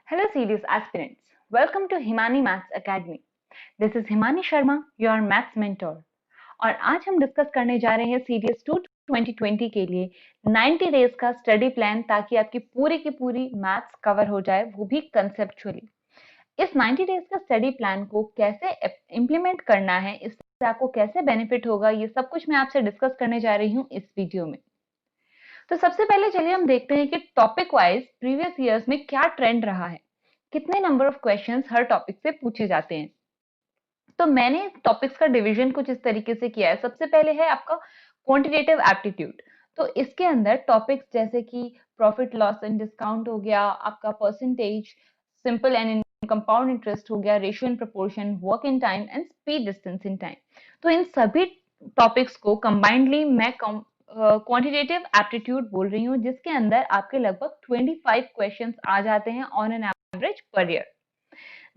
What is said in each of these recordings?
Hello, serious aspirants. Welcome to Himani Maths Academy. This is Himani Sharma, your maths mentor. और आज हम discuss करने जा रहे हैं सीरीज 2 2020 के लिए 90 डेज का स्टडी प्लान, ताकि आपकी पूरी की पूरी मैथ्स कवर हो जाए, वो भी कंसेप्चुअली। इस 90 डेज का स्टडी प्लान को कैसे इम्प्लीमेंट करना है, इससे आपको कैसे बेनिफिट होगा, ये सब कुछ मैं आपसे डिस्कस करने जा रही हूँ इस वीडियो में। तो सबसे पहले चलिए हम देखते हैं कि टॉपिक वाइज प्रीवियस ईयर्स में क्या ट्रेंड रहा है, कितने number of questions her topic से पूछे जाते हैं। तो मैंने टॉपिक्स का डिवीजन कुछ इस तरीके से किया है। सबसे पहले है आपका क्वांटिटेटिव एप्टीट्यूड। तो इसके अंदर टॉपिक्स जैसे कि प्रॉफिट लॉस एंड डिस्काउंट हो गया, आपका percentage, simple and compound interest हो गया, ratio and proportion, work in time and speed distance in time. तो इन सभी टॉपिक्स को कंबाइंडली मैं क्वांटिटेटिव एप्टीट्यूड बोल रही हूँ, जिसके अंदर आपके लगभग 25 क्वेश्चंस आ जाते हैं on an average per year.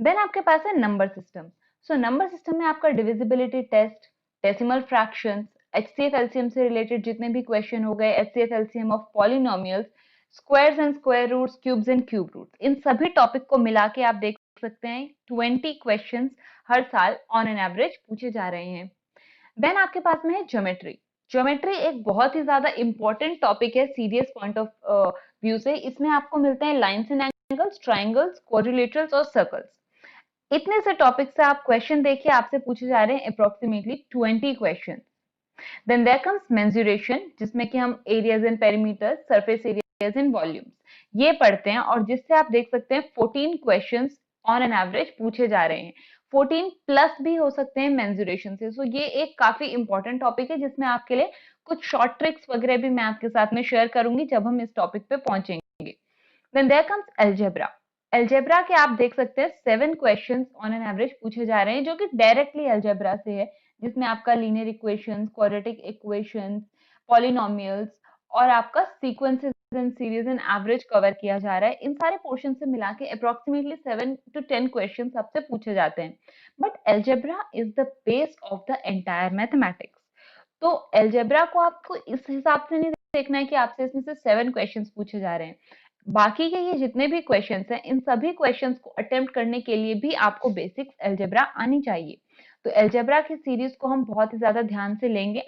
Then आपके पास है number system. So number system में आपका divisibility test, decimal fractions, HCF LCM से रिलेटेड जितने भी क्वेश्चन हो गए, HCF LCM of polynomials, squares and square roots, cubes and cube roots, इन सभी टॉपिक को मिला के आप देख सकते हैं 20 क्वेश्चंस हर साल ऑन एन एवरेज पूछे जा रहे हैं। देन आपके पास में है ज्योमेट्री। ज्योमेट्री एक बहुत ही ज्यादा इंपॉर्टेंट टॉपिक है सीरियस पॉइंट ऑफ व्यू से। इसमें आपको मिलते हैं lines and angles, triangles, quadrilaterals और सर्कल्स। इतने से टॉपिक से आप क्वेश्चन देखिए, आपसे पूछे जा रहे हैं approximately 20 question. Then there comes mensuration, जिसमें कि हम areas and perimeters, surface areas and volumes ये पढ़ते हैं, और जिससे आप देख सकते हैं 14 क्वेश्चंस ऑन एन एवरेज पूछे जा रहे हैं। 14 प्लस भी हो सकते हैं मेंसुरेशन से। सो ये एक काफी इंपॉर्टेंट टॉपिक है, जिसमें आपके लिए कुछ शॉर्ट ट्रिक्स वगैरह भी मैं आपके साथ में शेयर करूंगी जब हम इस टॉपिक पे पहुंचेंगे। Then there comes algebra. Algebra के आप देख सकते हैं 7 क्वेश्चंस ऑन एन एवरेज पूछे जा रहे हैं, जो कि डायरेक्टली अलजेब्रा से है, जिसमें आपका linear equations, quadratic equations, polynomials और आपका sequences and series and average cover किया जा रहा है। इन सारे पोर्शन से मिला के अप्रोक्सीमेटली 7 to 10 क्वेश्चन आपसे पूछे जाते हैं। But algebra is the base of the entire mathematics. तो अलजेब्रा को आपको इस हिसाब से नहीं देखना है कि आपसे इसमें से 7 क्वेश्चंस पूछे जा रहे हैं। बाकी के ये जितने भी क्वेश्चंस हैं, इन सभी क्वेश्चंस को अटेम्प्ट करने के लिए भी आपको बेसिक अलजेब्रा आनी चाहिए। तो अलजेब्रा की सीरीज को हम बहुत ही ज्यादा ध्यान से लेंगे।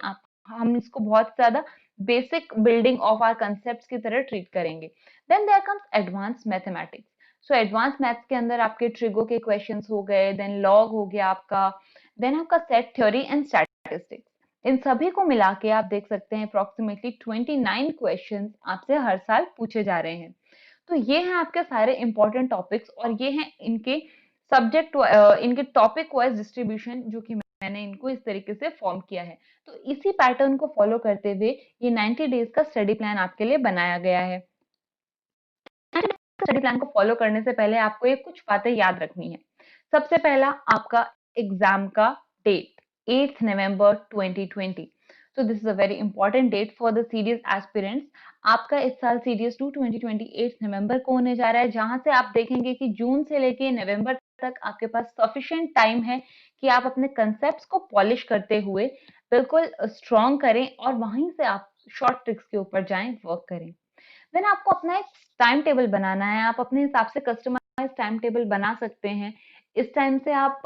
हम इसको बहुत ज्यादा basic building of our concepts की तरह ट्रीट करेंगे। Then there comes advance mathematics. So advance maths के अंदर आपके ट्रिगो के क्वेश्चंस हो गए, देन लॉग हो गया आपका, देन आपका सेट थ्योरी एंड स्टैटिस्टिक्स। इन सभी को मिला के आप देख सकते हैं अप्रोक्सीमेटली 29 क्वेश्चंस आपसे हर साल पूछे जा रहे हैं। तो ये हैं आपके सारे इंपॉर्टेंट टॉपिक्स, और ये हैं इनके सब्जेक्ट, इनके टॉपिक वाइज डिस्ट्रीब्यूशन, जो कि मैंने इनको इस तरीके से फॉर्म किया है। तो इसी पैटर्न को फॉलो करते हुए ये 90 डेज का स्टडी प्लान आपके लिए बनाया गया है। स्टडी प्लान को फॉलो करने से पहले आपको ये कुछ बातें याद रखनी है। सबसे पहला आपका एग्जाम का date 8 November 2020। So this is a very important date for the serious aspirants. आपका इस साल सीरीज 2 2028 नवंबर को होने जा रहा है, जहां से आप देखेंगे कि जून से लेके नवंबर तक आपके पास सफिशिएंट टाइम है कि आप अपने कंसेप्ट्स को पॉलिश करते हुए बिल्कुल स्ट्रॉन्ग करें, और वहीं से आप शॉर्ट ट्रिक्स के ऊपर जाएं, वर्क करें। देन आपको अपना एक टाइम टेबल बनाना है। आप अपने हिसाब से कस्टमाइज टाइम टेबल बना सकते हैं। इस टाइम से आप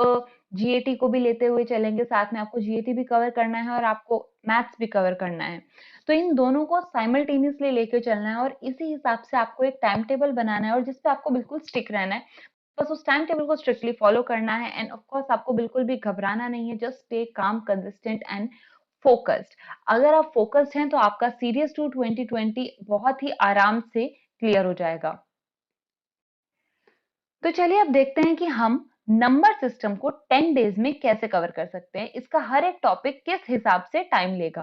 जीएटी को भी लेते हुए चलेंगे, साथ में आपको जीएटी भी कवर करना है और आपको मैथ्स भी कवर करना है। तो इन दोनों को साइमल्टेनियसली लेके चलना है, और इसी हिसाब से आपको एक टाइम टेबल बनाना है, और जिसपे आपको बिल्कुल स्टिक रहना है। बस उस टाइम टेबल को स्ट्रिक्टली फॉलो करना है, एंड ऑफ कोर्स आपको बिल्कुल भी घबराना नहीं है। Just stay calm, consistent and focused. अगर आप फोकस्ड हैं तो आपका सीरीज 2 2020 बहुत ही आराम से क्लियर हो जाएगा। तो चलिए अब देखते हैं कि हम नंबर सिस्टम को 10 डेज में कैसे कवर कर सकते हैं। इसका हर एक टॉपिक किस हिसाब से टाइम लेगा।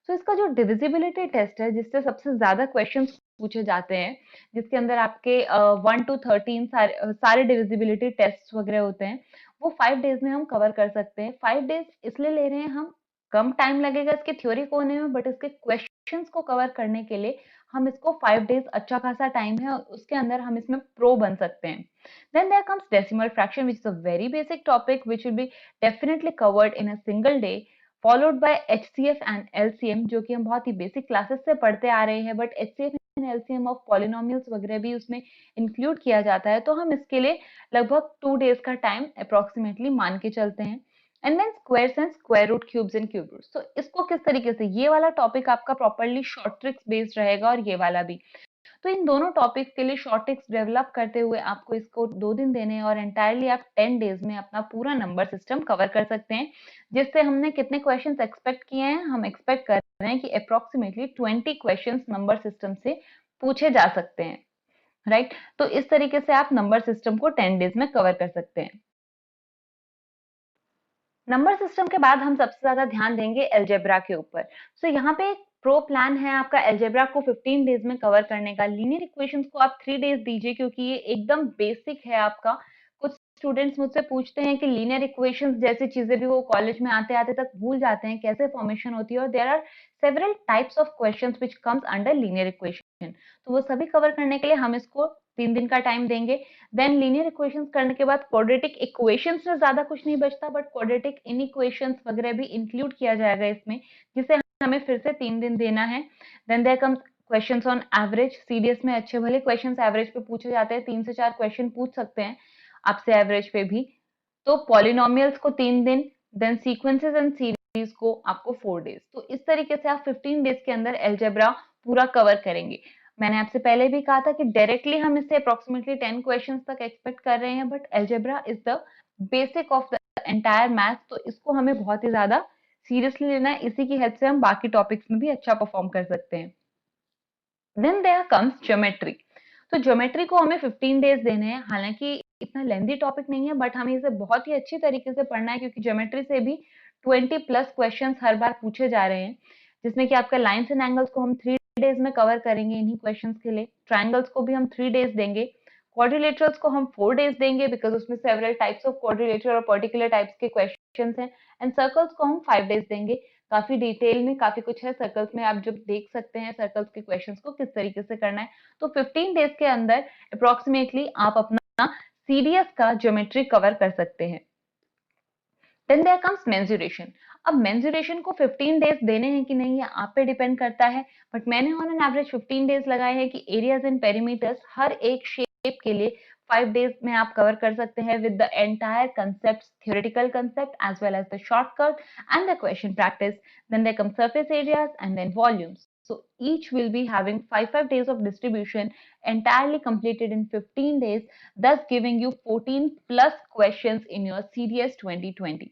तो इसका जो डिविजिबिलिटी टेस्ट है, जिससे सबसे ज्यादा क्वेश्चंस पूछे जाते हैं, जिसके अंदर आपके 1 to 13 सारे डिविजिबिलिटी टेस्ट वगैरह होते हैं, वो 5 डेज में हम कवर कर सकते हैं। 5 डेज इसलिए ले रहे हैं हम, कम टाइम लगेगा इसके थ्योरी को होने में, बट इसके क्वेश्चंस को कवर करने के लिए हम इसको 5 डेज अच्छा खासा टाइम है, और उसके अंदर हम इसमें प्रो बन सकते हैं। Then there comes decimal fraction, which is a very basic topic which will be definitely covered in a single day, followed by HCF and LCM, जो कि हम बहुत ही बेसिक क्लासेस से पढ़ते आ रहे हैं, but HCF LCM of polynomials वगैरह भी उसमें इंक्लूड किया जाता है, तो हम इसके लिए लगभग 2 डेज का टाइम अप्रोक्सीमेटली मान के चलते हैं। And then squares and square root, cubes and cube roots. तो इसको किस तरीके से, ये वाला टॉपिक आपका प्रॉपर्ली शॉर्ट ट्रिक्स बेस्ड रहेगा और ये वाला भी। तो इन दोनों टॉपिक्स के लिए शॉर्ट ट्रिक्स डेवलप करते हुए आपको इसको 2 दिन देने हैं और एंटायरली आप 10 डेज में अपना पूरा नंबर सिस्टम कवर कर सकते हैं। जिससे हमने कितने क्वेश्चंस एक्सपेक्ट किए हैं, हम एक्सपेक्ट कर रहे हैं कि अप्रोक्सीमेटली 20 क्वेश्चंस नंबर सिस्टम से पूछे जा सकते हैं, राइट। तो इस तरीके से आप नंबर सिस्टम को 10 डेज में कवर कर सकते हैं। नंबर सिस्टम के बाद हम सबसे ज्यादा ध्यान देंगे अलजेब्रा के ऊपर। सो यहाँ पे एक प्रो प्लान है आपका अलजेब्रा को 15 डेज में कवर करने का। लीनियर इक्वेशंस को आप 3 डेज दीजिए, क्योंकि ये एकदम बेसिक है आपका। कुछ स्टूडेंट्स मुझसे पूछते हैं कि लीनियर इक्वेशंस जैसी चीजें भी वो कॉलेज में आते आते तक भूल जाते हैं, कैसे फॉर्मेशन होती है, और there are several types of questions which comes under linear equation. तो वो सभी कवर करने के लिए हम इसको 3 दिन का टाइम देंगे। देन लीनियर इक्वेशंस करने के बाद क्वाड्रेटिक इक्वेशंस में ज्यादा कुछ नहीं बचता, बट क्वाड्रेटिक इनइक्वेशंस वगैरह भी इंक्लूड किया जाएगा इसमें, जिसे हमें फिर से 3 दिन देना है। Then there comes questions on average. CDS में अच्छे भले क्वेश्चंस एवरेज पे पूछे जाते हैं, 3 से 4 क्वेश्चन पूछ सकते हैं आपसे एवरेज पे भी। तो पॉलिनोमियल्स को 3 दिन, देन सीक्वेंसेस एंड सीरीज को आपको 4 डेज। तो इस तरीके से आप 15 डेज के अंदर अलजेब्रा पूरा कवर करेंगे। मैंने आपसे पहले भी कहा था कि डायरेक्टली हम इससे अप्रोक्सीमेटली 10 क्वेश्चंस तक एक्सपेक्ट कर रहे हैं, but algebra is the basic of the entire math, तो इसको हमें बहुत ही ज्यादा सीरियसली लेना है। इसी की हेल्प से हम बाकी टॉपिक्स में भी अच्छा परफॉर्म कर सकते हैं। Then there comes geometry. तो ज्योमेट्री को हमें 15 डेज देने हैं। हालांकि इतना लेंथी टॉपिक नहीं है, बट हमें इसे बहुत ही अच्छी तरीके से पढ़ना है, क्योंकि ज्योमेट्री से भी 20 प्लस क्वेश्चंस हर बार पूछे जा रहे हैं, जिसमें कि आपका लाइन्स एंड एंगल्स को हम 3 डेज में कवर करेंगे इन्हीं क्वेश्चंस के लिए। ट्राइंगल्स को भी हम 3 डेज देंगे। क्वाड्रिलेटरल्स को हम 4 डेज देंगे, बिकॉज उसमें सेवरल टाइप्स ऑफ क्वाड्रिलेटरल और पर्टिकुलर टाइप्स के क्वेश्चंस हैं। एंड सर्कल्स को हम 5 डेज देंगे। काफी डिटेल में काफी कुछ है सर्कल्स में, आप जब देख सकते हैं सर्कल्स के क्वेश्चंस को किस तरीके से करना है। तो 15 डेज के अंदर अप्रोक्सीमेटली आप अपना सीडीएस का ज्योमेट्री कवर कर सकते हैं। Then there comes mensuration. अब मेंसुरेशन को 15 डेज देने हैं कि नहीं, ये आप पे डिपेंड करता है, बट मैंने ऑन एन एवरेज 15 डेज लगाए हैं कि एरियाज एंड पेरीमीटर्स हर एक शेप के लिए 5 डेज में आप कवर कर सकते हैं with the entire concept, theoretical concept as well as the shortcut and the question practice. Then there come surface areas and then volumes. So each will be having 5 days of distribution entirely completed in 15 days, thus giving you 14 plus questions in your CDS 2020.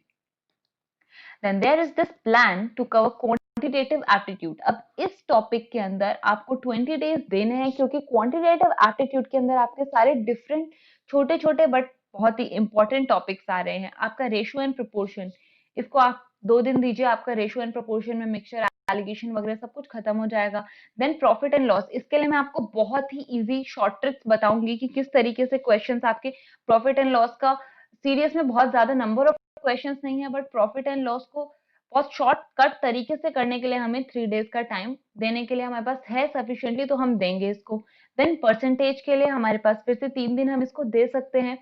Then there is this plan to cover quantitative aptitude. अब इस topic के अंदर आपको 20 days देने हैं, क्योंकि quantitative aptitude के अंदर आपके सारे डिफरेंट छोटे छोटे बट बहुत ही इंपॉर्टेंट टॉपिक्स आ रहे हैं। आपका रेशियो एंड प्रोपोर्शन, इसको आप 2 दिन दीजिए, आपका रेशियो एंड प्रोपोर्शन में मिक्सचर एलिगेशन वगैरह सब कुछ खत्म हो जाएगा। देन प्रॉफिट एंड लॉस, इसके लिए मैं आपको बहुत ही इजी शॉर्ट ट्रिक्स बताऊंगी कि किस तरीके से क्वेश्चंस आपके प्रॉफिट एंड लॉस का, सीरियस में बहुत ज्यादा नंबर ऑफ क्वेश्चंस नहीं है, बट प्रॉफिट एंड लॉस को बहुत शॉर्ट कट तरीके से करने के लिए हमें 3 डेज का टाइम देने के लिए हमारे पास है सफिशिएंटली, तो हम देंगे इसको। देन परसेंटेज के लिए हमारे पास फिर से 3 दिन हम इसको दे सकते हैं।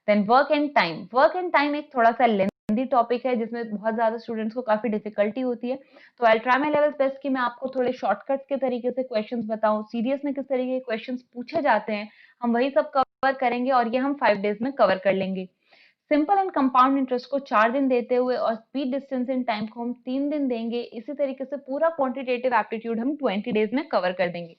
Then work and time, work and time एक थोड़ा सा लेंथी टॉपिक है, जिसमें बहुत ज्यादा स्टूडेंट्स को काफी डिफिकल्टी होती है। तो I try my level best कि मैं आपको थोड़े शॉर्टकट्स के तरीके से क्वेश्चंस बताऊं, सीरियस में किस तरीके के क्वेश्चंस पूछे जाते हैं, हम वही सब कवर करेंगे और ये हम 5 डेज में कवर कर लेंगे। सिंपल एंड कंपाउंड इंटरेस्ट को 4 दिन देते हुए और स्पीड, डिस्टेंस एंड टाइम को हम 3 दिन देंगे। इसी तरीके से पूरा क्वांटिटेटिव एप्टीट्यूड हम 20 डेज में कवर कर देंगे।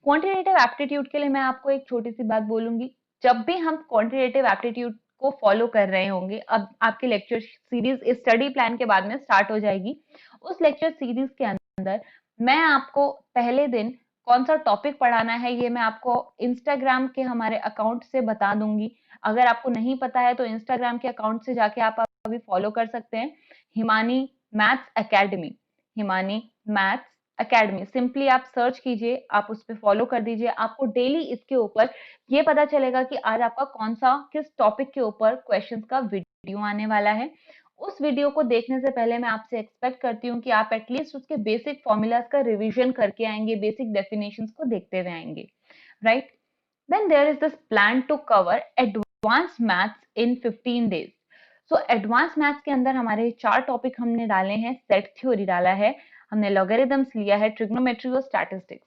क्वांटिटेटिव एप्टीट्यूड के लिए मैं आपको एक छोटी सी बात बोलूंगी। जब भी हम क्वांटिटेटिव एप्टीट्यूड को फॉलो कर रहे होंगे, अब आपकी लेक्चर सीरीज इस स्टडी प्लान के बाद में स्टार्ट हो जाएगी। उस लेक्चर सीरीज के अंदर मैं आपको पहले दिन कौन सा टॉपिक पढ़ाना है, ये मैं आपको इंस्टाग्राम के हमारे अकाउंट से बता दूंगी। अगर आपको नहीं पता है तो इंस्टाग्राम के अकाउंट से जाके आप अभी फॉलो कर सकते हैं, Himani maths academy. Himani maths academy simply आप सर्च कीजिए, आप उस पर फॉलो कर दीजिए। आपको डेली इसके ऊपर ये पता चलेगा कि आज आपका कौन सा किस टॉपिक के ऊपर क्वेश्चंस का वीडियो आने वाला है। उस वीडियो को देखने से पहले मैं आपसे एक्सपेक्ट करती हूँ कि आप एटलीस्ट उसके बेसिक फॉर्मूलाज का रिवीजन करके आएंगे, बेसिक डेफिनेशंस को देखते हुए आएंगे, right. Then there is this plan to cover advance maths in 15 days. So advance maths के अंदर हमारे 4 टॉपिक हमने डाले हैं। सेट थ्योरी डाला है हमने, लॉगरिथम्स लिया है, ट्रिग्नोमेट्री और स्टैटिस्टिक्स।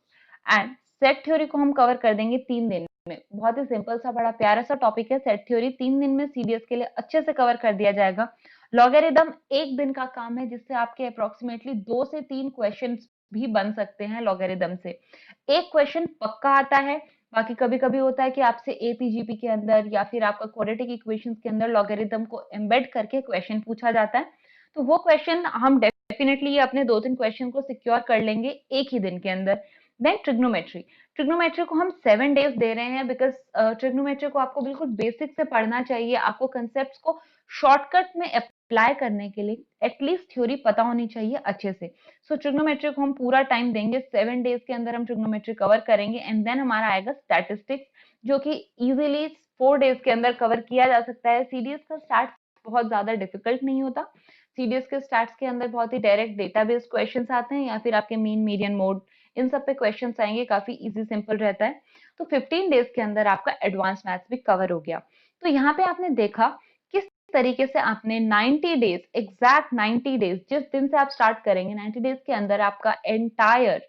एंड सेट थ्योरी को हम कवर कर देंगे 3 दिन में। बहुत ही सिंपल सा बड़ा प्यारा सा टॉपिक है सेट थ्योरी, 3 दिन में सीडीएस के लिए अच्छे से कवर कर दिया जाएगा। लॉगरिथम 1 दिन का काम है जिससे आपके अप्रोक्सीमेटली 2 से 3 क्वेश्चंस भी बन सकते हैं लॉगरिथम से। एक क्वेश्चन पक्का आता है, बाकी कभी-कभी होता है कि आपसे एपीजीपी के अंदर या फिर आपका क्वाड्रेटिक इक्वेशंस के अंदर लॉगरिथम को एम्बेड करके क्वेश्चन पूछा जाता है। तो वो क्वेश्चन हम डेफिनेटली ये अपने 2-3 क्वेश्चन को सिक्योर कर लेंगे एक ही दिन के अंदर। देन ट्रिग्नोमेट्री, ट्रिग्नोमेट्री को हम 7 डेज दे रहे हैं बिकॉज ट्रिग्नोमेट्री को आपको बिल्कुल बेसिक से पढ़ना चाहिए। आपको कंसेप्ट्स को शॉर्टकट में अप्लाई करने के लिए एटलीस्ट थ्योरी पता होनी चाहिए अच्छे से। सो ट्रिग्नोमेट्री को हम पूरा टाइम देंगे, 7 डेज के अंदर हम ट्रिग्नोमेट्री कवर करेंगे एंड देन हमारा आएगा स्टैटिस्टिक्स, जो कि इजीली 4 डेज के अंदर कवर किया जा सकता है। सीडीएस का स्टार्ट बहुत ज्यादा डिफिकल्ट नहीं होता। सीडीएस के स्टार्ट्स के अंदर बहुत ही डायरेक्ट डेटाबेस क्वेश्चंस आते हैं या फिर आपके मीन मीडियन मोड, इन सब पे क्वेश्चंस आएंगे, काफी इजी सिंपल रहता है। तो 15 डेज के अंदर आपका एडवांस मैथ्स भी कवर हो गया। तो यहाँ पे आपने देखा किस तरीके से आपने 90 डेज, एग्जैक्ट 90 डेज, जिस दिन से आप स्टार्ट करेंगे 90 डेज के अंदर आपका एंटायर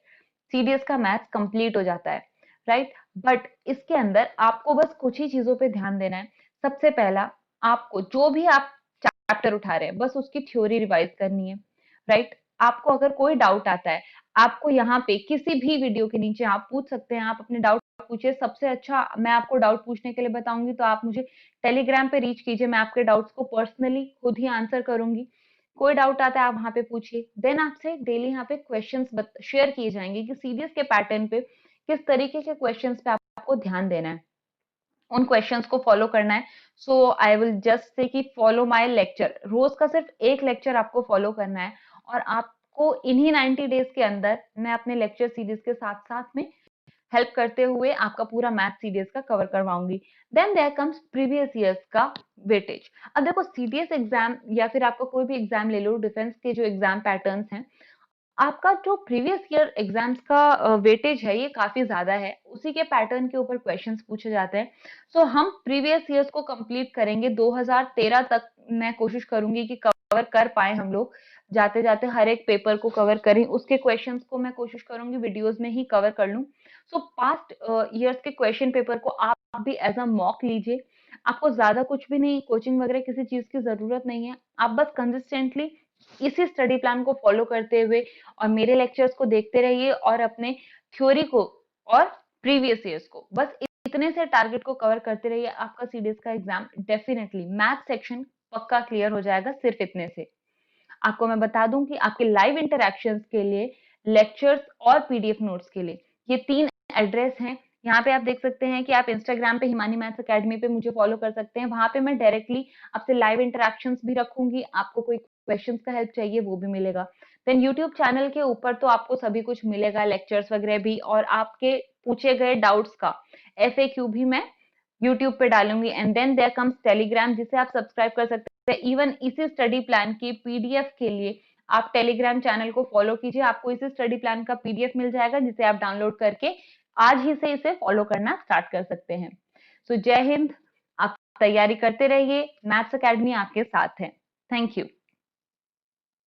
सीडीएस का मैथ्स कंप्लीट हो जाता है, राइट। बट इसके अंदर आपको बस कुछ ही चीजों पे ध्यान देना है। सबसे पहला, आपको जो भी आप चैप्टर उठा रहे हैं बस उसकी थ्योरी रिवाइज करनी है, राइट। आपको अगर कोई डाउट आता है, आपको यहाँ पे किसी भी वीडियो के नीचे आप पूछ सकते हैं, आप अपने डाउट पूछिए। सबसे अच्छा मैं आपको डाउट पूछने के लिए बताऊंगी तो आप मुझे टेलीग्राम पे रीच कीजिए, मैं आपके डाउट्स को पर्सनली खुद ही आंसर करूंगी। कोई डाउट आता है आप वहां पे पूछिए। देन आपसे डेली यहाँ पे क्वेश्चंस शेयर किए जाएंगे कि सीडीएस के पैटर्न पे किस तरीके के क्वेश्चंस पे आपको ध्यान देना है, उन क्वेश्चंस को फॉलो करना है। सो आई विल जस्ट से कि फॉलो माय लेक्चर, रोज का सिर्फ एक लेक्चर आपको फॉलो करना है और आपको इन्हीं 90 डेज के अंदर मैं अपने लेक्चर सीरीज के साथ साथ में हेल्प करते हुए आपका पूरा मैथ सीडीएस का कवर करवाऊंगी। Then there comes previous years का वेटेज। अब देखो सीडीएस एग्जाम या फिर आपका कोई भी एग्जाम ले लो, डिफेंस के जो एग्जाम पैटर्न्स हैं, आपका जो प्रीवियस ईयर एग्जाम्स का वेटेज है ये काफी ज्यादा है, उसी के पैटर्न के ऊपर क्वेश्चंस पूछे जाते हैं। सो हम प्रीवियस ईयर्स को कंप्लीट करेंगे 2013 तक। मैं कोशिश करूंगी कि कवर कर पाए हम लोग, जाते जाते हर एक पेपर को कवर करें, उसके क्वेश्चंस को मैं कोशिश करूंगी वीडियोस में ही कवर कर लूं। सो पास्ट ईयर्स के क्वेश्चन पेपर को आप भी एज अ मॉक लीजिए। आपको ज्यादा कुछ भी नहीं, कोचिंग वगैरह किसी चीज की जरूरत नहीं है। आप बस कंसिस्टेंटली इसी स्टडी प्लान को फॉलो करते हुए और मेरे लेक्चर्स को देखते रहिए और अपने थ्योरी को और प्रीवियस ईयर्स को, बस इतने से टारगेट को कवर करते रहिए। आपका सीडीएस का एग्जाम डेफिनेटली मैथ सेक्शन पक्का क्लियर हो जाएगा सिर्फ इतने से। आपको मैं बता दूं कि आपके लाइव इंटरेक्शंस के लिए, लेक्चर्स और पीडीएफ नोट्स के लिए ये 3 एड्रेस हैं। यहाँ पे आप देख सकते हैं कि आप इंस्टाग्राम पे हिमानी मैथ्स एकेडमी पे मुझे फॉलो कर सकते हैं। वहां पे मैं डायरेक्टली आपसे लाइव इंटरेक्शंस भी रखूंगी, आपको कोई क्वेश्चंस का हेल्प चाहिए वो भी मिलेगा। देन यूट्यूब चैनल के ऊपर तो आपको सभी कुछ मिलेगा, लेक्चर्स वगैरह भी, और आपके पूछे गए डाउट्स का एफएक्यू भी मैं यूट्यूब पे डालूंगी। And then there comes Telegram, जिसे आप सब्सक्राइब कर सकते हैं। इवन इसी स्टडी प्लान की पीडीएफ के लिए आप टेलीग्राम चैनल को फॉलो कीजिए, आपको इसी स्टडी प्लान का पीडीएफ मिल जाएगा जिसे आप डाउनलोड करके आज ही से इसे फॉलो करना स्टार्ट कर सकते हैं। सो जय हिंद, आप तैयारी करते रहिए, मैथ्स एकेडमी आपके साथ है। Thank you.